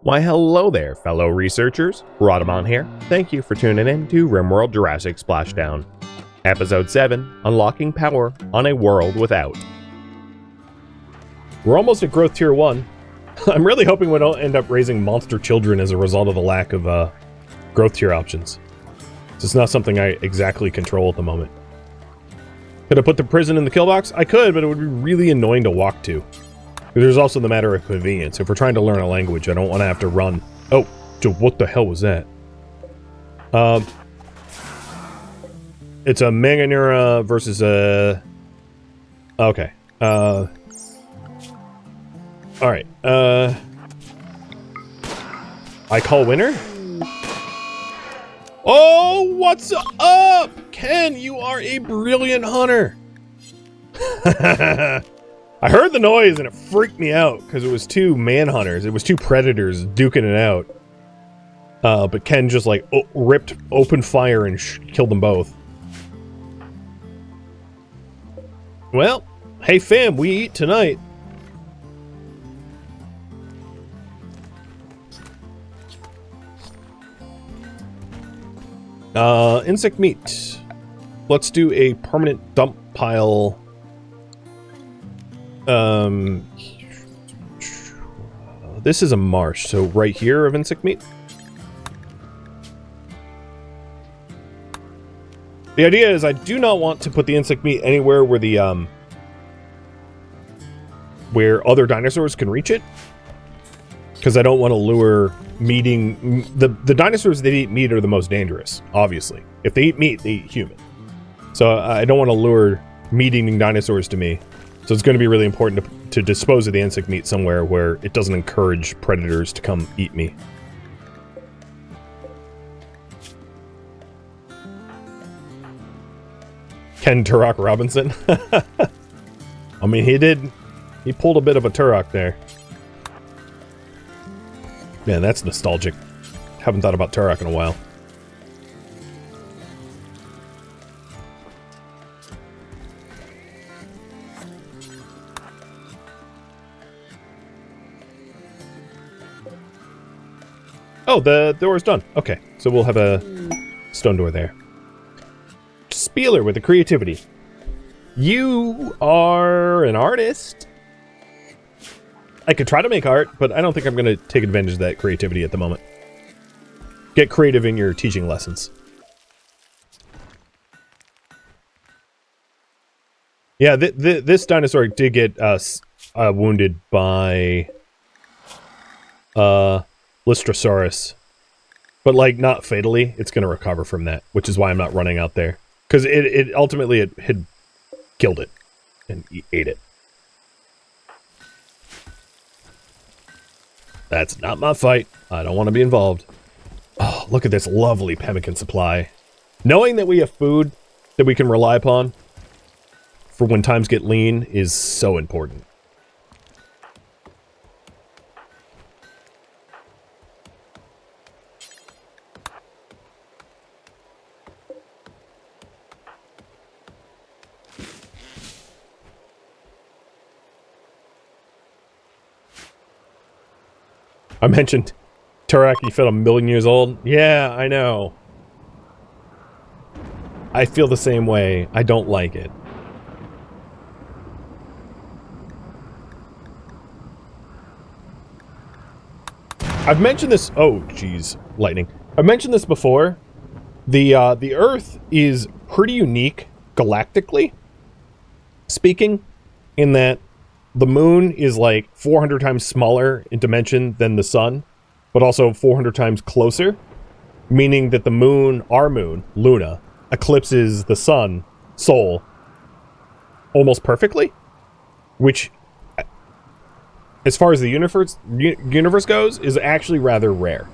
Why hello there, fellow researchers. Rhadamant here. Thank you for tuning in to RimWorld Jurassic Splashdown. Episode 7, Unlocking Power on a World Without. We're almost at Growth Tier 1. I'm really hoping we don't end up raising monster children as a result of the lack of Growth Tier options. It's not something I exactly control at the moment. Could I put the prison in the kill box? I could, but it would be really annoying to walk to. There's also the matter of convenience. If we're trying to learn a language, I don't want to have to run. Oh, what the hell was that? It's a Manganura versus a... Okay. Alright. I call winner? Oh, what's up? Ken, you are a brilliant hunter. I heard the noise and it freaked me out because it was two manhunters. It was two predators duking it out. But Ken just like ripped open fire and killed them both. Well, hey fam, we eat tonight. Insect meat. Let's do a permanent dump pile. This is a marsh, so right here of insect meat. The idea is I do not want to put the insect meat anywhere where the, where other dinosaurs can reach it. Because I don't want to lure meeting... The dinosaurs that eat meat are the most dangerous, obviously. If they eat meat, they eat human. So I don't want to lure meat-eating dinosaurs to me. So it's going to be really important to dispose of the insect meat somewhere where it doesn't encourage predators to come eat me. Ken Turok Robinson? I mean, he pulled a bit of a Turok there. Man, that's nostalgic. Haven't thought about Turok in a while. Oh, the door's done. Okay, so we'll have a stone door there. Spieler with the creativity. You are an artist. I could try to make art, but I don't think I'm going to take advantage of that creativity at the moment. Get creative in your teaching lessons. Yeah, this dinosaur did get wounded by Lystrosaurus. But, like, not fatally. It's going to recover from that, which is why I'm not running out there. Because it ultimately had killed it and ate it. That's not my fight. I don't want to be involved. Oh, look at this lovely pemmican supply. Knowing that we have food that we can rely upon for when times get lean is so important. I mentioned Turok felt 1,000,000 years old. Yeah, I know. I feel the same way. I don't like it. I've mentioned this... Oh, jeez. Lightning. I've mentioned this before. The Earth is pretty unique galactically speaking, in that the moon is like 400 times smaller in dimension than the sun, but also 400 times closer, meaning that the moon, our moon, Luna, eclipses the sun, Sol, almost perfectly, which, as far as the universe goes, is actually rather rare.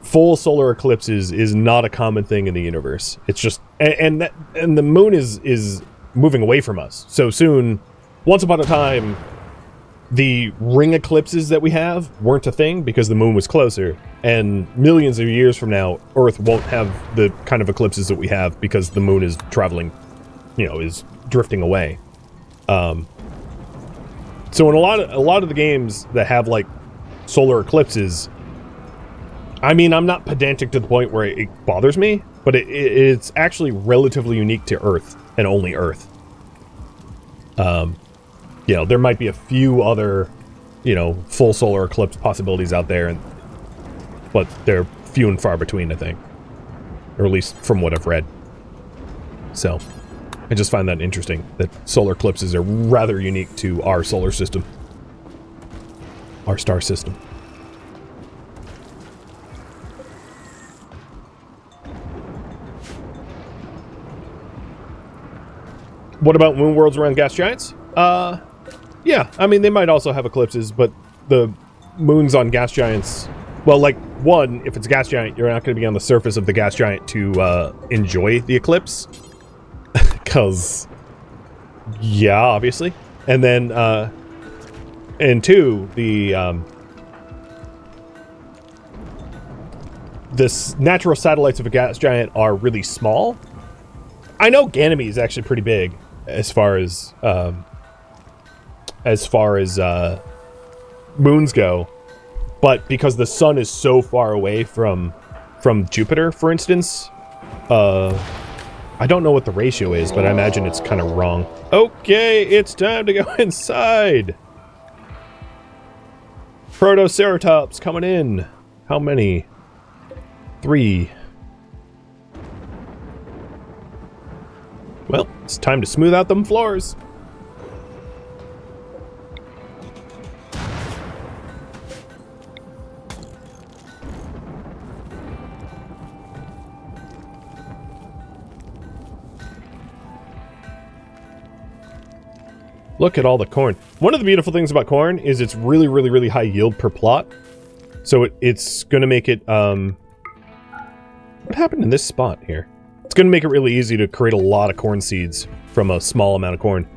Full solar eclipses is not a common thing in the universe. It's just, and the moon is moving away from us. So soon, once upon a time, the ring eclipses that we have weren't a thing because the moon was closer. And millions of years from now, Earth won't have the kind of eclipses that we have because the moon is traveling, is drifting away. So in a lot of the games that have like solar eclipses, I mean, I'm not pedantic to the point where it bothers me, but it's actually relatively unique to Earth and only Earth. You know, there might be a few other, you know, full solar eclipse possibilities out there, but they're few and far between, I think. Or at least from what I've read. So, I just find that interesting, that solar eclipses are rather unique to our solar system. Our star system. What about moon worlds around gas giants? Yeah, I mean, they might also have eclipses, but the moons on gas giants... Well, like, one, if it's a gas giant, you're not going to be on the surface of the gas giant to enjoy the eclipse. Because... Yeah, obviously. And then, and two, the natural satellites of a gas giant are really small. I know Ganymede is actually pretty big as far as moons go, but because the sun is so far away from Jupiter, for instance, I don't know what the ratio is, but I imagine it's kind of wrong. Okay, it's time to go inside. Protoceratops coming in. How many? 3. Well, it's time to smooth out them floors. Look at all the corn. One of the beautiful things about corn is it's really, really, really high yield per plot. So it's going to make it, what happened in this spot here? It's going to make it really easy to create a lot of corn seeds from a small amount of corn.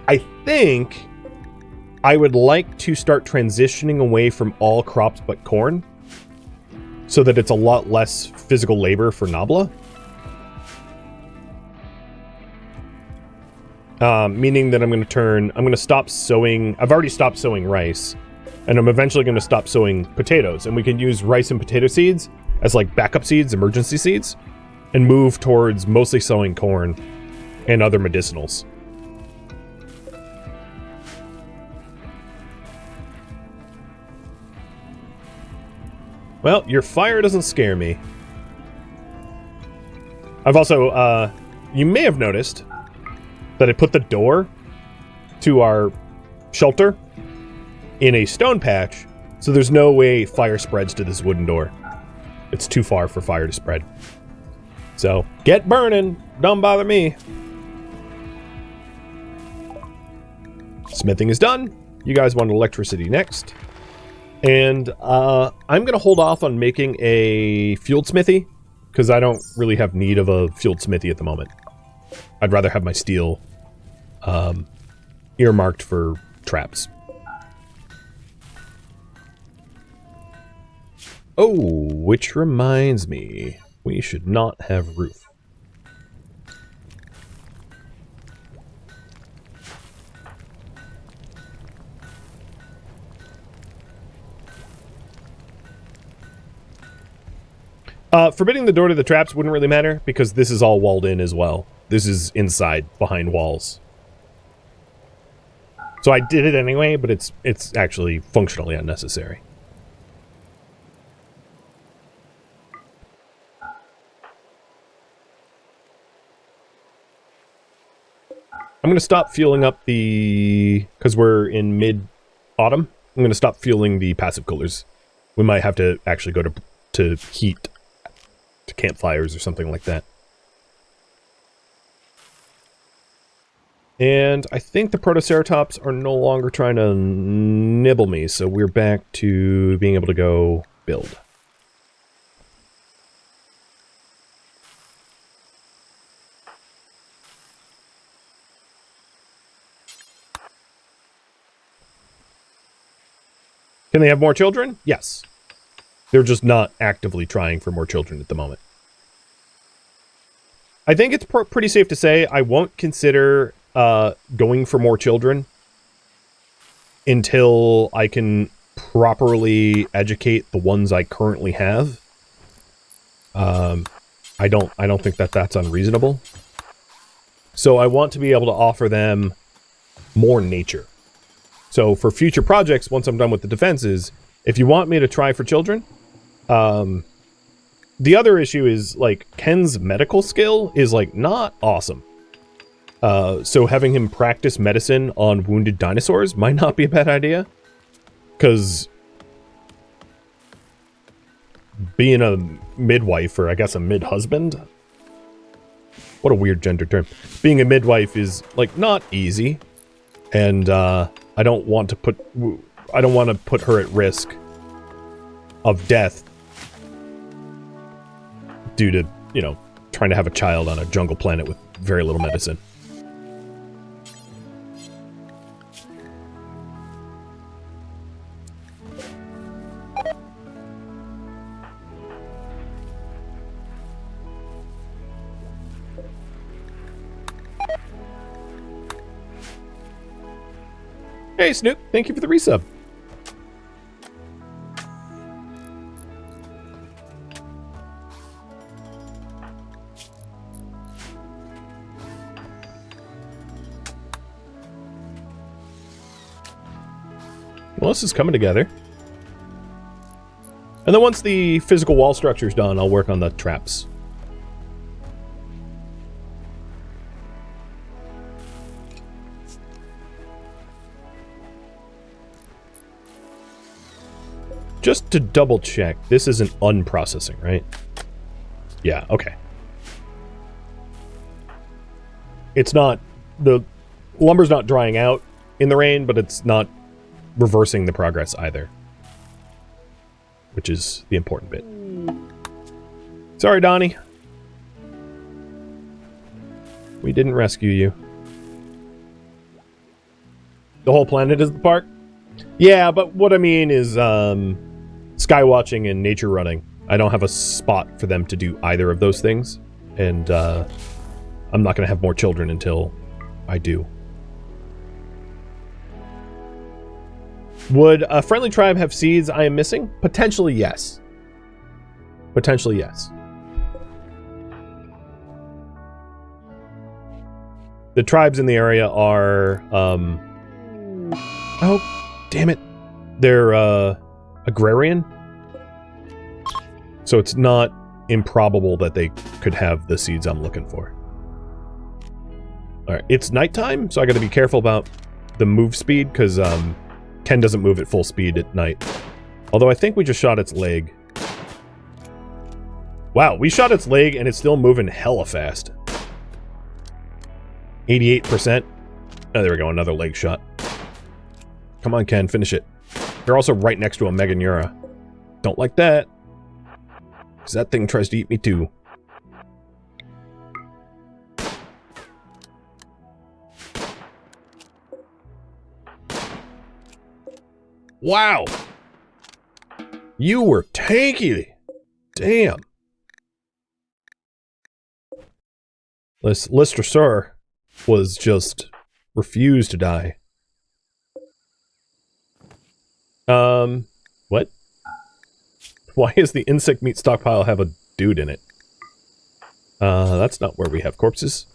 I think I would like to start transitioning away from all crops but corn, so that it's a lot less physical labor for Nabla. Meaning that I'm going to stop sowing, I've already stopped sowing rice, and I'm eventually going to stop sowing potatoes, and we can use rice and potato seeds as like backup seeds, emergency seeds, and move towards mostly sowing corn and other medicinals. Well, your fire doesn't scare me. I've also, you may have noticed that I put the door to our shelter in a stone patch, so there's no way fire spreads to this wooden door. It's too far for fire to spread. So, get burning! Don't bother me! Smithing is done. You guys want electricity next. And I'm going to hold off on making a fueled smithy, because I don't really have need of a fueled smithy at the moment. I'd rather have my steel earmarked for traps. Oh, which reminds me, we should not have roof. Forbidding the door to the traps wouldn't really matter, because this is all walled in as well. This is inside, behind walls. So I did it anyway, but it's actually functionally unnecessary. I'm going to stop fueling up the... because we're in mid-autumn. I'm going to stop fueling the passive coolers. We might have to actually go to heat, to campfires or something like that. And I think the Protoceratops are no longer trying to nibble me, so we're back to being able to go build. Can they have more children? Yes. They're just not actively trying for more children at the moment. I think it's pretty safe to say I won't consider going for more children until I can properly educate the ones I currently have. I don't think that that's unreasonable. So I want to be able to offer them more nature. So for future projects, once I'm done with the defenses, if you want me to try for children, the other issue is, like, Ken's medical skill is, like, not awesome. So having him practice medicine on wounded dinosaurs might not be a bad idea. Because being a midwife, or I guess a mid-husband, what a weird gender term. Being a midwife is, like, not easy. And, I don't want to put her at risk of death due to, you know, trying to have a child on a jungle planet with very little medicine. Hey, Snoop, thank you for the resub. Well, this is coming together. And then once the physical wall structure is done, I'll work on the traps. Just to double check, this isn't unprocessing, right? Yeah, okay. It's not, the lumber's not drying out in the rain, but it's not reversing the progress either. Which is the important bit. Sorry, Donnie. We didn't rescue you. The whole planet is the park? Yeah, but what I mean is, skywatching and nature running. I don't have a spot for them to do either of those things. And, I'm not going to have more children until I do. Would a friendly tribe have seeds I am missing? Potentially, yes. Potentially, yes. The tribes in the area are, oh, damn it. They're, agrarian. So it's not improbable that they could have the seeds I'm looking for. Alright, it's nighttime, so I gotta be careful about the move speed, because, Ken doesn't move at full speed at night. Although I think we just shot its leg. Wow, we shot its leg and it's still moving hella fast. 88%. Oh, there we go, another leg shot. Come on, Ken, finish it. You're also right next to a Meganeura. Don't like that. Because that thing tries to eat me too. Wow! You were tanky! Damn. Lister Sir was just refused to die. What? Why does the insect meat stockpile have a dude in it? That's not where we have corpses.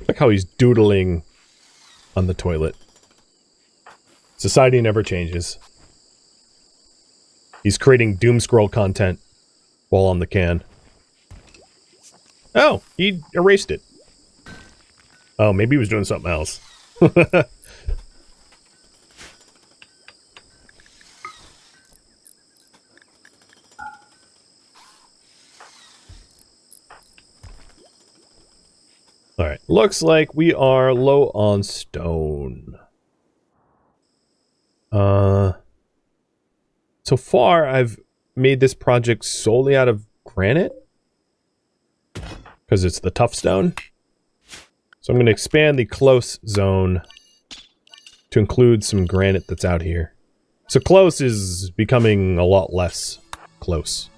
Like how he's doodling on the toilet. Society never changes. He's creating doom scroll content while on the can. Oh, he erased it. Oh, maybe he was doing something else. Alright, looks like we are low on stone. So far, I've made this project solely out of granite. because it's the tough stone. So I'm going to expand the close zone to include some granite that's out here. So close is becoming a lot less close.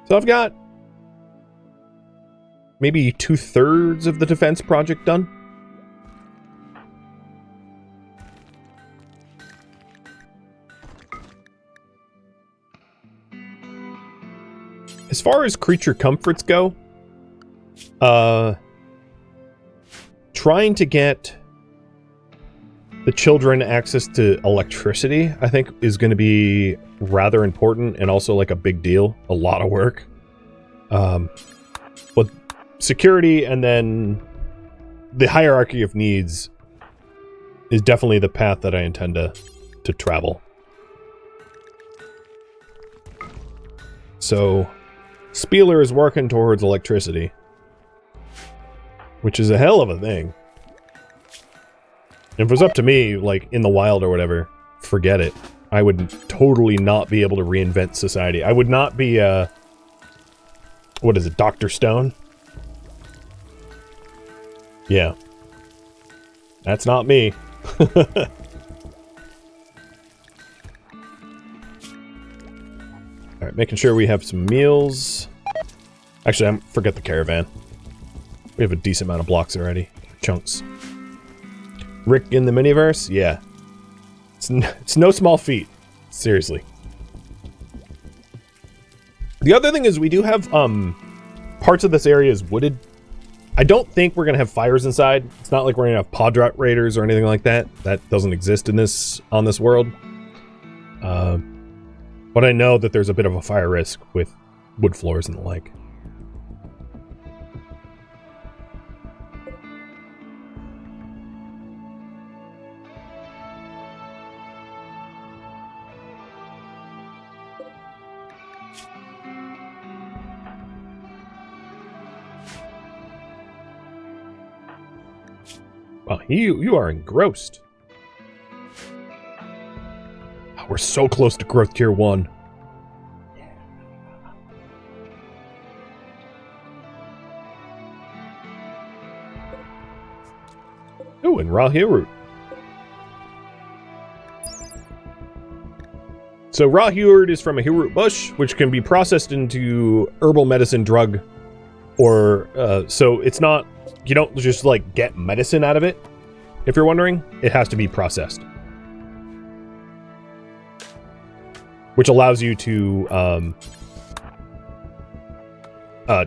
So I've got maybe 2/3 of the defense project done. As far as creature comforts go, trying to get the children access to electricity, I think, is going to be rather important and also like a big deal. A lot of work. But security and then the hierarchy of needs is definitely the path that I intend to travel. So, Spieler is working towards electricity, which is a hell of a thing. If it was up to me, like, in the wild or whatever, forget it. I would totally not be able to reinvent society. I would not be, what is it, Dr. Stone? Yeah. That's not me. Alright, making sure we have some meals. Actually, forget the caravan. We have a decent amount of blocks already. Chunks. Rick in the Miniverse? Yeah. It's no small feat. Seriously. The other thing is we do have, parts of this area is wooded. I don't think we're gonna have fires inside. It's not like we're gonna have pod raiders or anything like that. That doesn't exist on this world. But I know that there's a bit of a fire risk with wood floors and the like. Wow, you are engrossed. We're so close to growth tier 1. Ooh, and raw heel root. So raw heel root is from a heel root bush, which can be processed into herbal medicine drug, or so it's not. You don't just like get medicine out of it. If you're wondering, it has to be processed. Which allows you to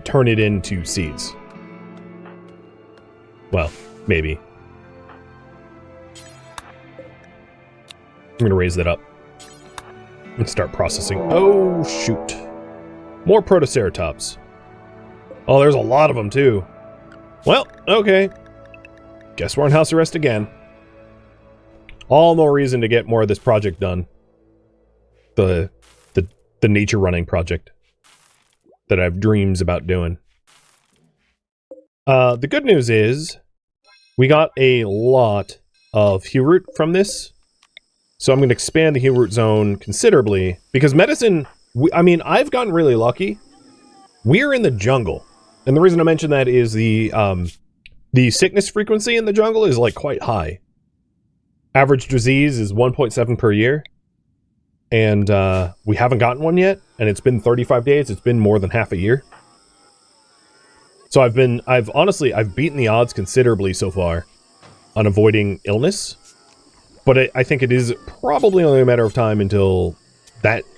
turn it into seeds. Well, maybe. I'm going to raise that up and start processing. Oh, shoot. More Protoceratops. Oh, there's a lot of them, too. Well, okay. Guess we're on house arrest again. All more reason to get more of this project done. The nature running project that I have dreams about doing. The good news is we got a lot of heel root from this. So I'm going to expand the heel root zone considerably because medicine, I mean, I've gotten really lucky. We're in the jungle. And the reason I mention that is the sickness frequency in the jungle is like quite high. Average disease is 1.7 per year. And we haven't gotten one yet, and it's been 35 days. It's been more than half a year. So I've beaten the odds considerably so far on avoiding illness. But I think it is probably only a matter of time until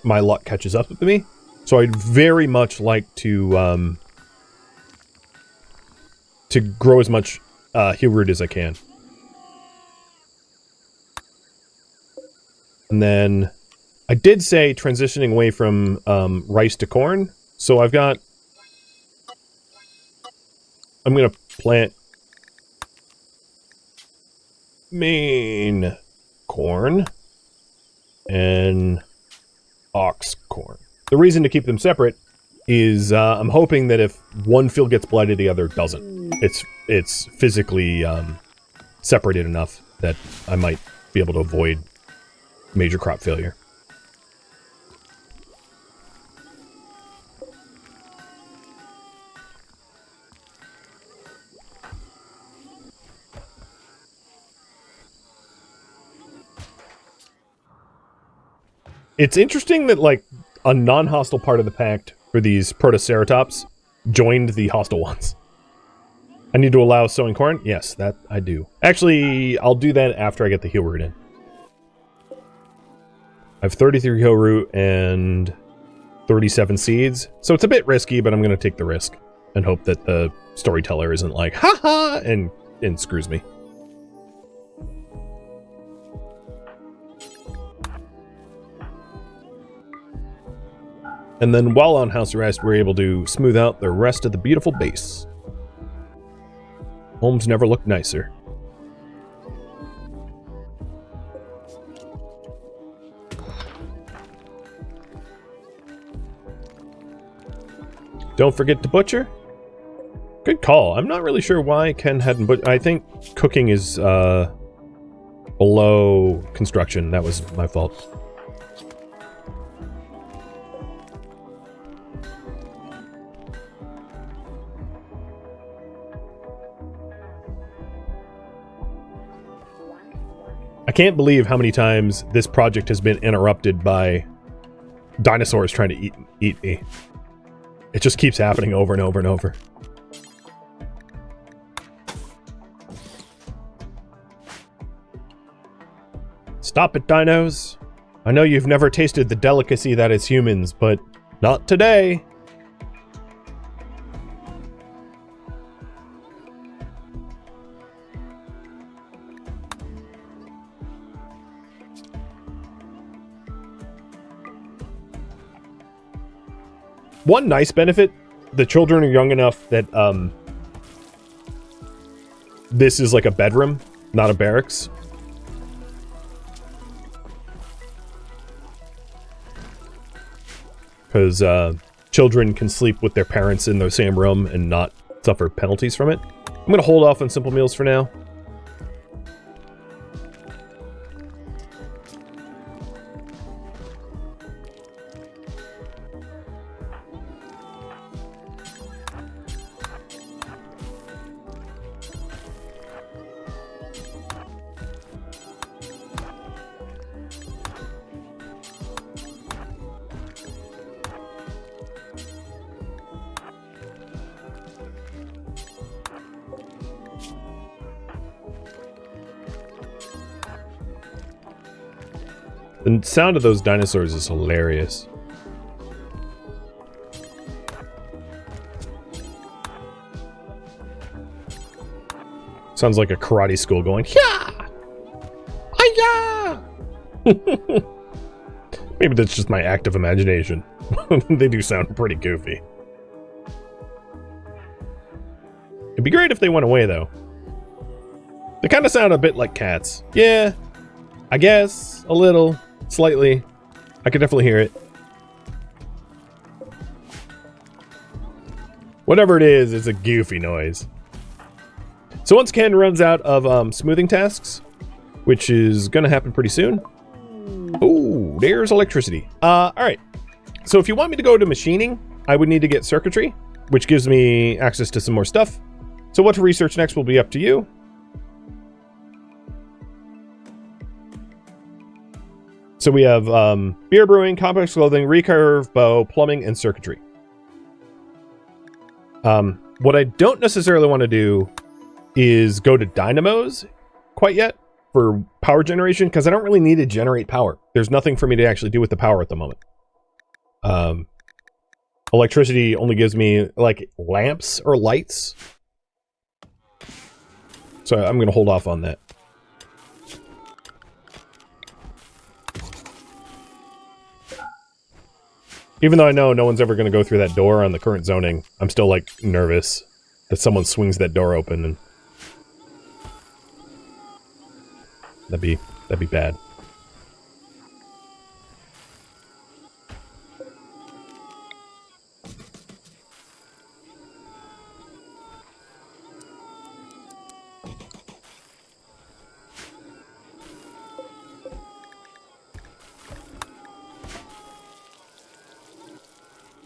my luck catches up with me. So I'd very much like to grow as much heel root as I can. And then I did say transitioning away from rice to corn. So I'm going to plant main corn and ox corn. The reason to keep them separate is I'm hoping that if one field gets blighted, the other doesn't. It's physically separated enough that I might be able to avoid major crop failure. It's interesting that, like, a non-hostile part of the pact for these Protoceratops joined the hostile ones. I need to allow sowing corn? Yes, that I do. Actually, I'll do that after I get the heel root in. I have 33 heel root and 37 seeds, so it's a bit risky, but I'm going to take the risk and hope that the storyteller isn't like, ha-ha, and screws me. And then while on house arrest, we're able to smooth out the rest of the beautiful base. Homes never looked nicer. Don't forget to butcher. Good call. I'm not really sure why Ken hadn't, but I think cooking is below construction. That was my fault. I can't believe how many times this project has been interrupted by dinosaurs trying to eat me. It just keeps happening over and over and over. Stop it, dinos. I know you've never tasted the delicacy that is humans, but not today. One nice benefit, the children are young enough that this is like a bedroom, not a barracks. Because children can sleep with their parents in the same room and not suffer penalties from it. I'm going to hold off on simple meals for now. The sound of those dinosaurs is hilarious. Sounds like a karate school going, yeah! Hi-ya! Maybe that's just my active imagination. They do sound pretty goofy. It'd be great if they went away, though. They kind of sound a bit like cats. Yeah, I guess. A little. Slightly. I could definitely hear it. Whatever it is, it's a goofy noise. So once Ken runs out of smoothing tasks, which is going to happen pretty soon. Ooh, there's electricity. Alright. So if you want me to go to machining, I would need to get circuitry, which gives me access to some more stuff. So what to research next will be up to you. So we have beer brewing, complex clothing, recurve bow, plumbing, and circuitry. What I don't necessarily want to do is go to dynamos quite yet for power generation, because I don't really need to generate power. There's nothing for me to actually do with the power at the moment. Electricity only gives me, like, lamps or lights. So I'm going to hold off on that. Even though I know no one's ever going to go through that door on the current zoning, I'm still, like, nervous that someone swings that door open and... That'd be bad.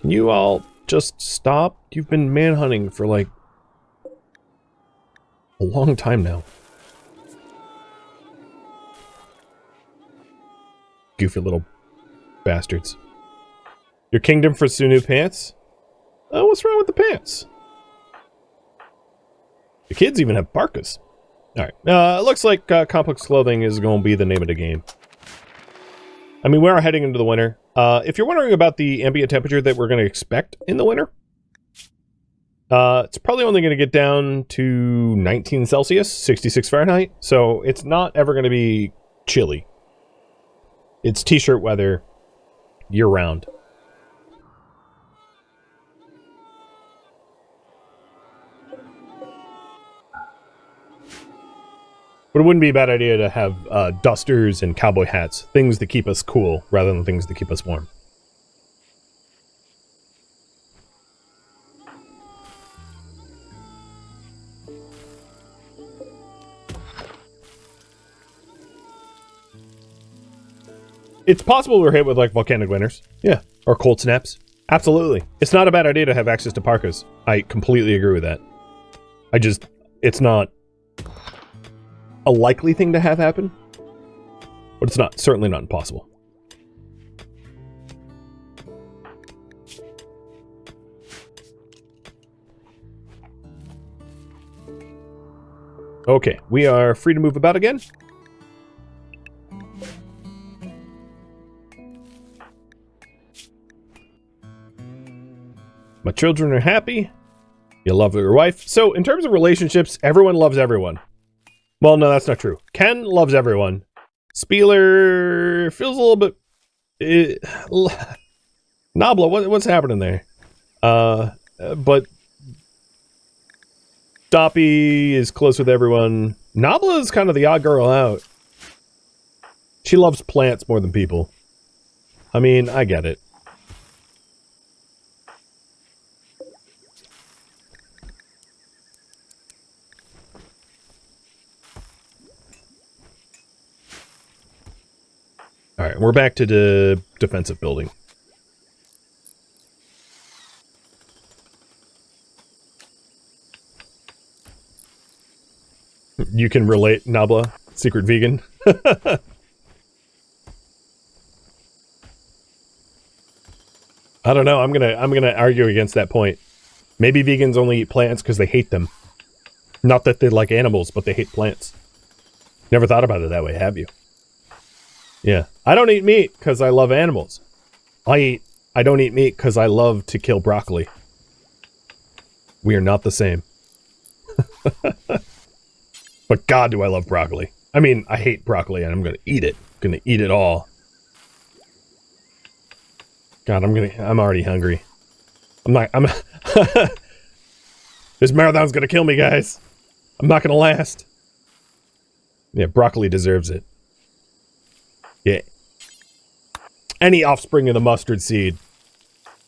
Can you all just stop? You've been manhunting for, like, a long time now. Goofy little bastards. Your kingdom for some new pants? Oh, what's wrong with the pants? The kids even have parkas. Alright, it looks like complex clothing is going to be the name of the game. I mean, we are heading into the winter. If you're wondering about the ambient temperature that we're going to expect in the winter, it's probably only going to get down to 19 Celsius, 66 Fahrenheit, so it's not ever going to be chilly. It's t-shirt weather year-round. But it wouldn't be a bad idea to have dusters and cowboy hats, things that keep us cool rather than things that keep us warm. It's possible we're hit with, like, volcanic winters. Yeah. Or cold snaps. Absolutely. It's not a bad idea to have access to parkas. I completely agree with that. It's not a likely thing to have happen, but it's certainly not impossible. Okay, we are free to move about again. My children are happy. You love your wife. So, in terms of relationships, everyone loves everyone. Well, no, that's not true. Ken loves everyone. Spieler feels a little bit... Nabla, what's happening there? But... Doppy is close with everyone. Nabla is kind of the odd girl out. She loves plants more than people. I mean, I get it. Alright, we're back to the defensive building. You can relate, Nabla, secret vegan. I don't know, I'm gonna argue against that point. Maybe vegans only eat plants because they hate them. Not that they like animals, but they hate plants. Never thought about it that way, have you? Yeah. I don't eat meat because I love animals. I don't eat meat because I love to kill broccoli. We are not the same. But God, do I love broccoli. I mean, I hate broccoli and I'm gonna eat it. I'm gonna eat it all. God, I'm already hungry. This marathon's gonna kill me, guys. I'm not gonna last. Yeah, broccoli deserves it. Yeah. Any offspring of the mustard seed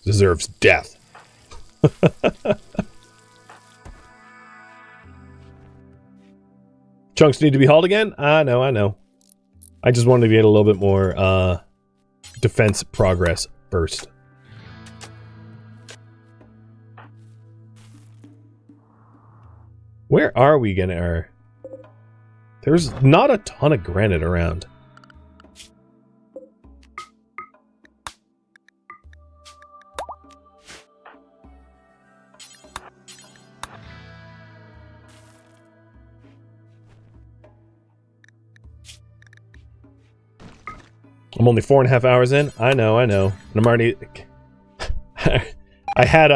deserves death. Chunks need to be hauled again? I know. I just wanted to get a little bit more defense progress first. Where are we gonna... There's not a ton of granite around. I'm only 4.5 hours in. I know. And I'm already... I had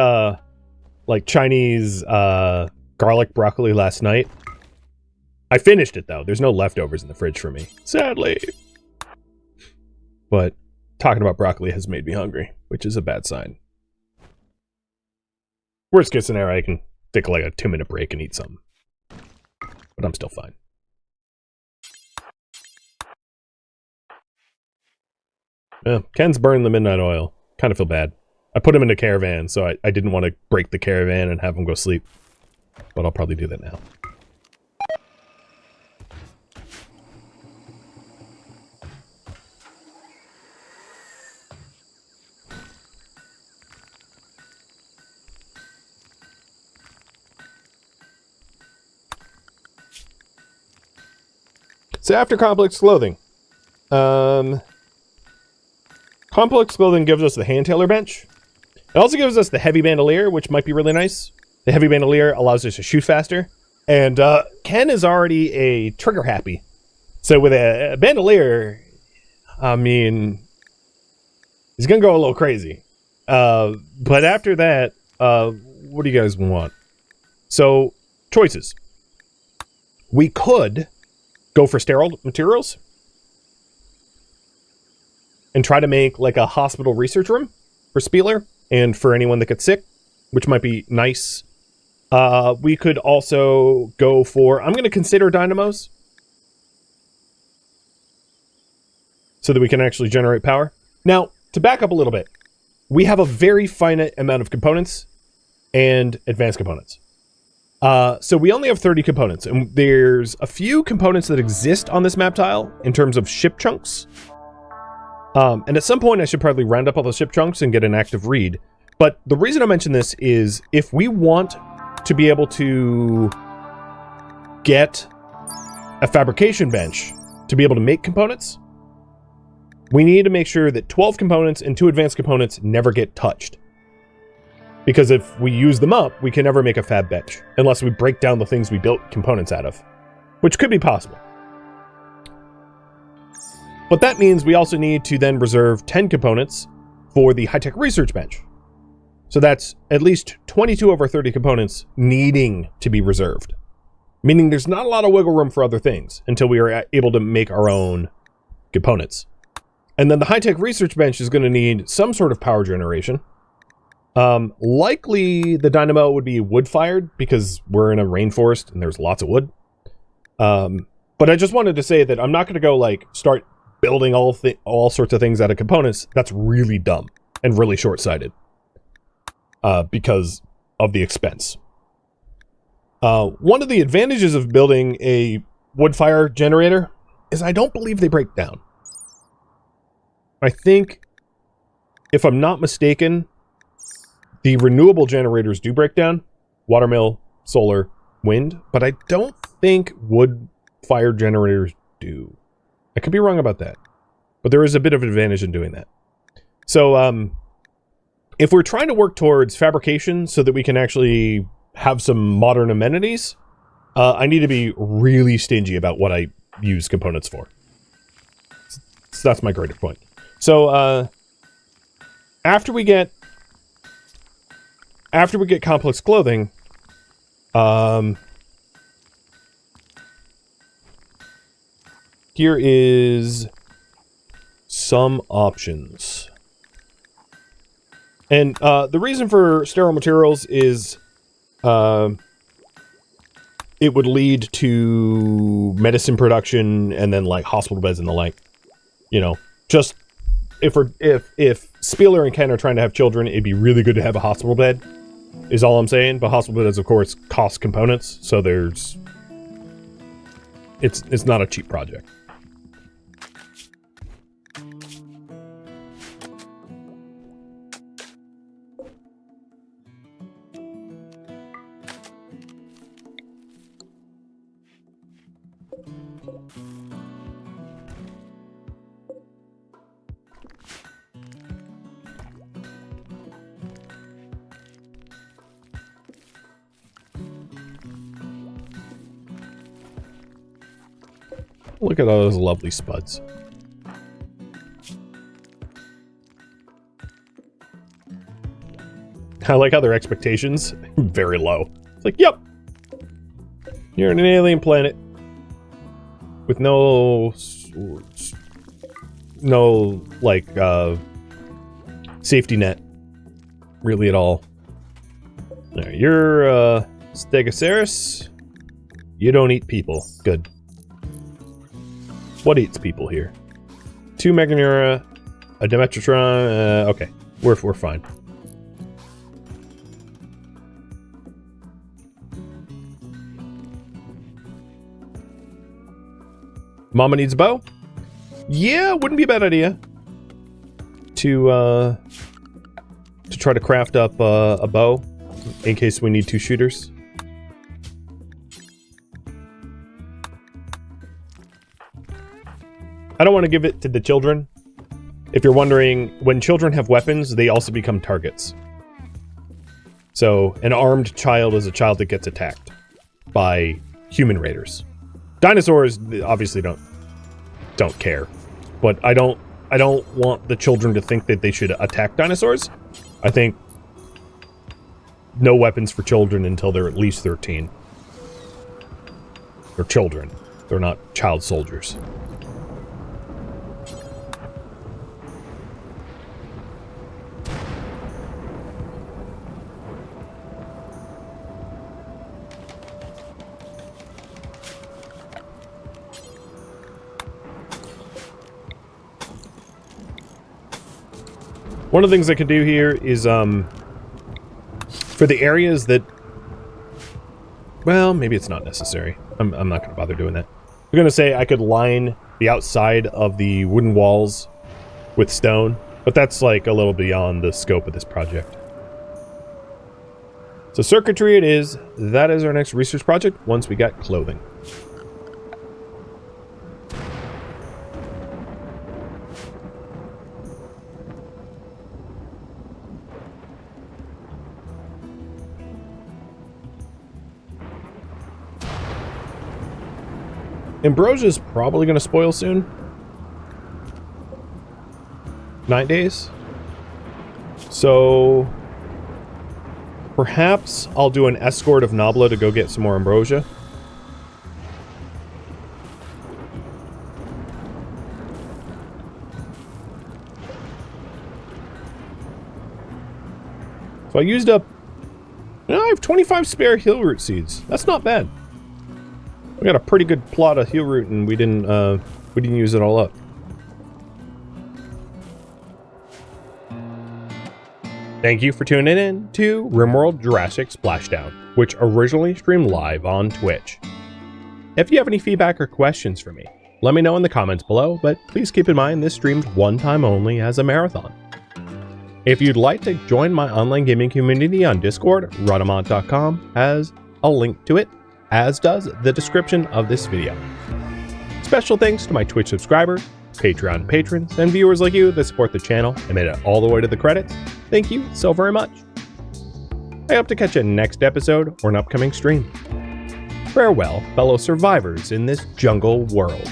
like Chinese garlic broccoli last night. I finished it though. There's no leftovers in the fridge for me, sadly. But talking about broccoli has made me hungry, which is a bad sign. Worst case scenario, I can take like a 2-minute break and eat something. But I'm still fine. Ken's burning the midnight oil. Kind of feel bad. I put him in a caravan, so I didn't want to break the caravan and have him go sleep. But I'll probably do that now. So after complex clothing, complex clothing gives us the hand tailor bench. It also gives us the heavy bandolier, which might be really nice. The heavy bandolier allows us to shoot faster, and Ken is already a trigger happy. So with a bandolier, I mean, he's gonna go a little crazy. But after that, what do you guys want? So choices. We could go for sterile materials and try to make like a hospital research room for Spieler and for anyone that gets sick, which might be nice. We could also go for, I'm going to consider dynamos so that we can actually generate power. Now, to back up a little bit, we have a very finite amount of components and advanced components. So we only have 30 components, and there's a few components that exist on this map tile in terms of ship chunks. And at some point I should probably round up all the ship chunks and get an active read. But the reason I mention this is if we want to be able to get a fabrication bench to be able to make components, we need to make sure that 12 components and 2 advanced components never get touched. Because if we use them up, we can never make a fab bench, unless we break down the things we built components out of, which could be possible. But that means we also need to then reserve 10 components for the high-tech research bench. So that's at least 22 of our 30 components needing to be reserved. Meaning there's not a lot of wiggle room for other things until we are able to make our own components. And then the high-tech research bench is going to need some sort of power generation. Likely the dynamo would be wood-fired because we're in a rainforest and there's lots of wood. But I just wanted to say that I'm not going to go like start building all sorts of things out of components. That's really dumb and really short-sighted because of the expense. One of the advantages of building a wood fire generator is I don't believe they break down. I think, if I'm not mistaken, the renewable generators do break down. Watermill, solar, wind. But I don't think wood fire generators do. I could be wrong about that. But there is a bit of an advantage in doing that. So, if we're trying to work towards fabrication so that we can actually have some modern amenities, I need to be really stingy about what I use components for. So that's my greater point. So, after we get complex clothing, here is some options. And the reason for sterile materials is it would lead to medicine production and then like hospital beds and the like. You know, just if Spieler and Ken are trying to have children, it'd be really good to have a hospital bed, is all I'm saying. But hospital beds, of course, cost components, so it's not a cheap project. Look at all those lovely spuds. I like how their expectations very low. It's like, yep, you're on an alien planet with no like safety net, really at all. Now, you're Stegosaurus. You don't eat people. Good. What eats people here? 2 Meganeura, a Dimetrodon. Okay, we're fine. Mama needs a bow. Yeah, wouldn't be a bad idea to try to craft up a bow in case we need 2 shooters. I don't want to give it to the children. If you're wondering, when children have weapons, they also become targets. So, an armed child is a child that gets attacked by human raiders. Dinosaurs obviously don't care, but I don't want the children to think that they should attack dinosaurs. I think no weapons for children until they're at least 13. They're children. They're not child soldiers. One of the things I could do here is, for the areas that... Well, maybe it's not necessary. I'm not going to bother doing that. I'm going to say I could line the outside of the wooden walls with stone, but that's like a little beyond the scope of this project. So circuitry it is. That is our next research project once we got clothing. Ambrosia's probably going to spoil soon. 9 days. So perhaps I'll do an escort of Nabla to go get some more ambrosia. So I used up... I have 25 spare hill root seeds. That's not bad. We got a pretty good plot of heel root, and we didn't use it all up. Thank you for tuning in to RimWorld Jurassic Splashdown, which originally streamed live on Twitch. If you have any feedback or questions for me, let me know in the comments below, but please keep in mind this streamed one time only as a marathon. If you'd like to join my online gaming community on Discord, Rhadamant.com has a link to it, as does the description of this video. Special thanks to my Twitch subscribers, Patreon patrons, and viewers like you that support the channel and made it all the way to the credits. Thank you so very much. I hope to catch you next episode or an upcoming stream. Farewell, fellow survivors in this jungle world.